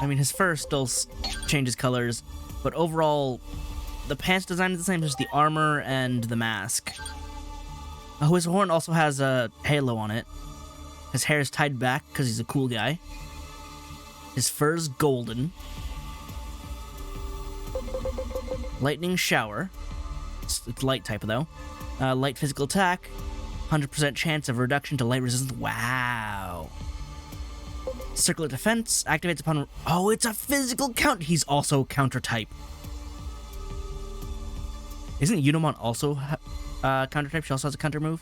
I mean, his fur still changes colors, but overall, the pants design is the same as the armor and the mask. Oh, his horn also has a halo on it. His hair is tied back because he's a cool guy. His fur's golden. Lightning shower. It's light type though. Light physical attack. 100% chance of reduction to light resistance. Wow. Circular defense activates upon. Oh, it's a physical count. He's also counter type. Isn't Unimon also counter type? She also has a counter move.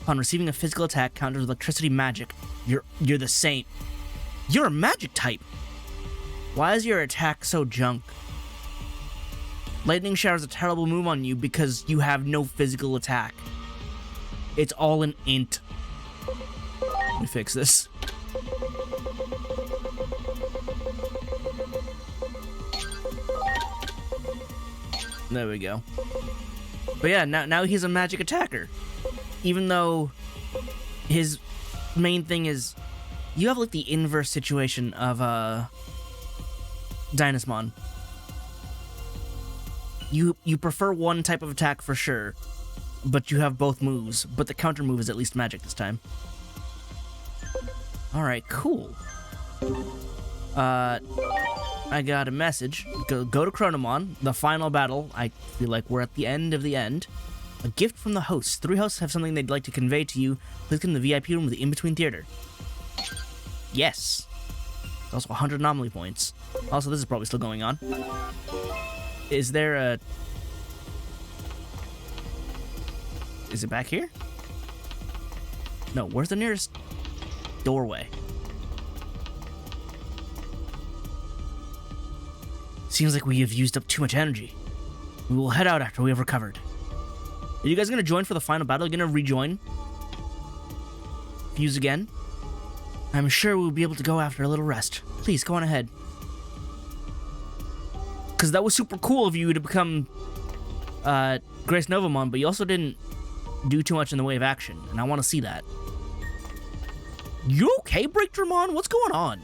Upon receiving a physical attack counters electricity magic. You're the same. You're a magic type. Why is your attack so junk? Lightning shower is a terrible move on you because you have no physical attack. It's all an int. Let me fix this. There we go. But yeah, now he's a magic attacker. Even though his main thing is, you have like the inverse situation of Dynasmon. You prefer one type of attack for sure, but you have both moves, but the counter move is at least magic this time. Alright, cool. I got a message. Go to Chronomon, the final battle. I feel like we're at the end of the end. A gift from the hosts. 3 hosts have something they'd like to convey to you. Please come to the VIP room with the in-between theater. Yes. There's also 100 anomaly points. Also, this is probably still going on. Is there a... Is it back here? No, where's the nearest doorway? Seems like we have used up too much energy. We will head out after we have recovered. Are you guys gonna join for the final battle? Are you gonna rejoin? Fuse again? I'm sure we'll be able to go after a little rest. Please, go on ahead. Because that was super cool of you to become Grace Novamon, but you also didn't do too much in the way of action, and I want to see that. You okay, Breakdramon? What's going on?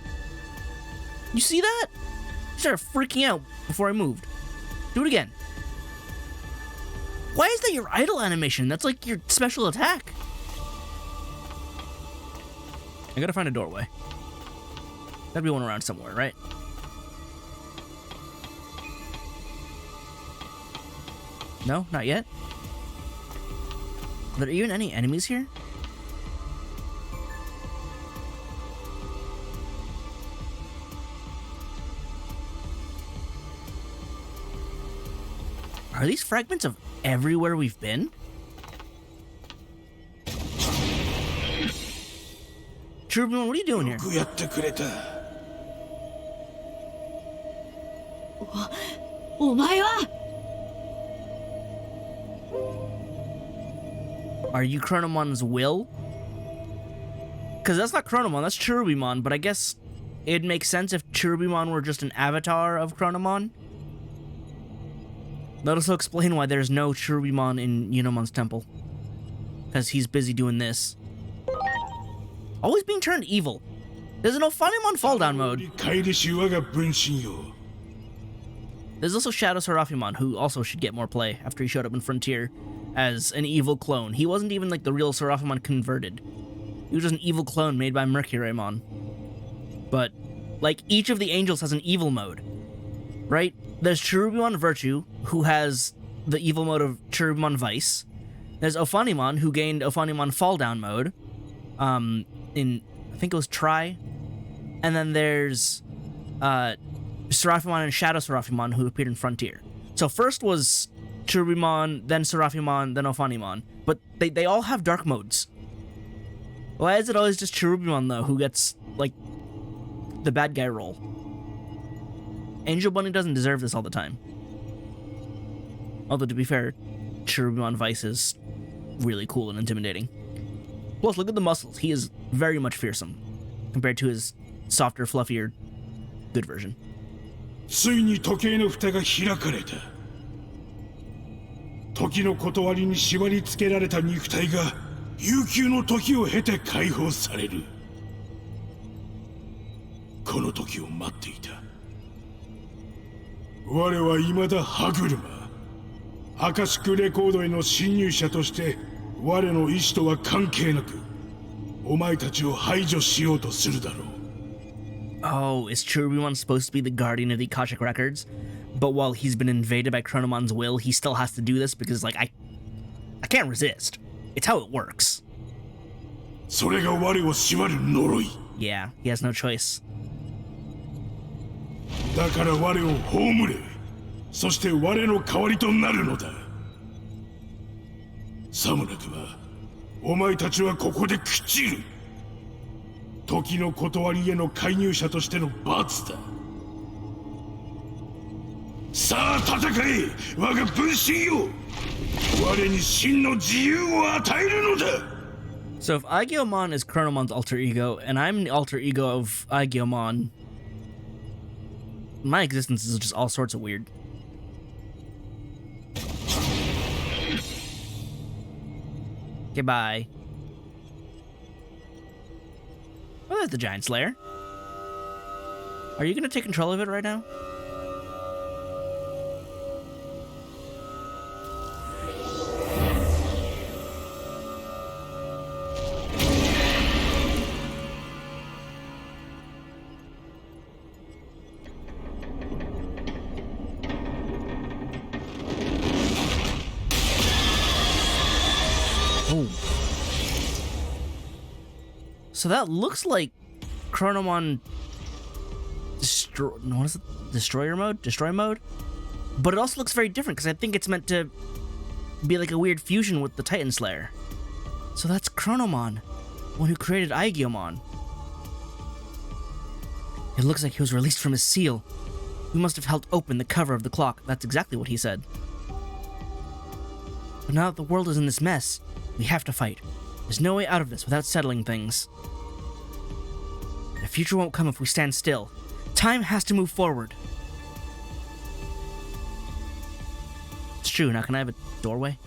You see that? You started freaking out before I moved. Do it again. Why is that your idle animation? That's like your special attack. I gotta find a doorway. Gotta be one around somewhere, right? No, not yet. Are there even any enemies here? Are these fragments of everywhere we've been? Cherubimon, what are you doing here? やってくれた。お前は Are you Chronomon's will? Because that's not Chronomon, that's Cherubimon, but I guess it'd make sense if Cherubimon were just an avatar of Chronomon. That also explain why there's no Cherubimon in Unomon's temple. Because he's busy doing this. Always being turned evil. There's an Ophanimon fall down mode. 帰りし我が分身よ。 There's also Shadow Seraphimon, who also should get more play after he showed up in Frontier as an evil clone. He wasn't even like the real Seraphimon converted. He was just an evil clone made by Mercurymon. But, like, each of the angels has an evil mode, right? There's Cherubimon Virtue, who has the evil mode of Cherubimon Vice. There's Ophanimon, who gained Ophanimon Fall Down mode, in, I think it was Tri. And then there's, Seraphimon and Shadow Seraphimon, who appeared in Frontier. So first was Cherubimon, then Seraphimon, then Ophanimon. But they all have dark modes. Why is it always just Cherubimon, though, who gets, like, the bad guy role? Angel Bunny doesn't deserve this all the time. Although, to be fair, Cherubimon Vice is really cool and intimidating. Plus, look at the muscles. He is very much fearsome compared to his softer, fluffier, good version. ついに時計の蓋が開かれた。時の断りに縛り付けられた肉体が悠久の時を経て解放される。この時を待っていた。我は未だ歯車。アカシックレコードへの侵入者として我の意志とは関係なくお前たちを排除しようとするだろう。 Oh, is Cherubimon supposed to be the guardian of the Akashic Records? But while he's been invaded by Chronomon's will, he still has to do this because, like, I can't resist. It's how it works. それが我を縛る呪い。 Yeah, he has no choice. だから我を葬れ。そして我の代わりとなるのだ。さもなくば、お前たちはここで朽ちる。時の断りへの介入者としての罰だ。さあ戦え、我が分身よ。我に真の自由を与えるのだ。 So if Aigyomon is Chronomon's alter ego, and I'm the alter ego of Aigyomon, my existence is just all sorts of weird. Goodbye. Oh, there's the Giant Slayer. Are you gonna take control of it right now? Oh. So that looks like Chronomon what is it? Destroy mode? But it also looks very different because I think it's meant to be like a weird fusion with the Titan Slayer. So that's Chronomon, one who created Aigyomon. It looks like he was released from his seal. We must have held open the cover of the clock. That's exactly what he said. But now that the world is in this mess, we have to fight. There's no way out of this without settling things. The future won't come if we stand still. Time has to move forward. true. Now, can I have a doorway?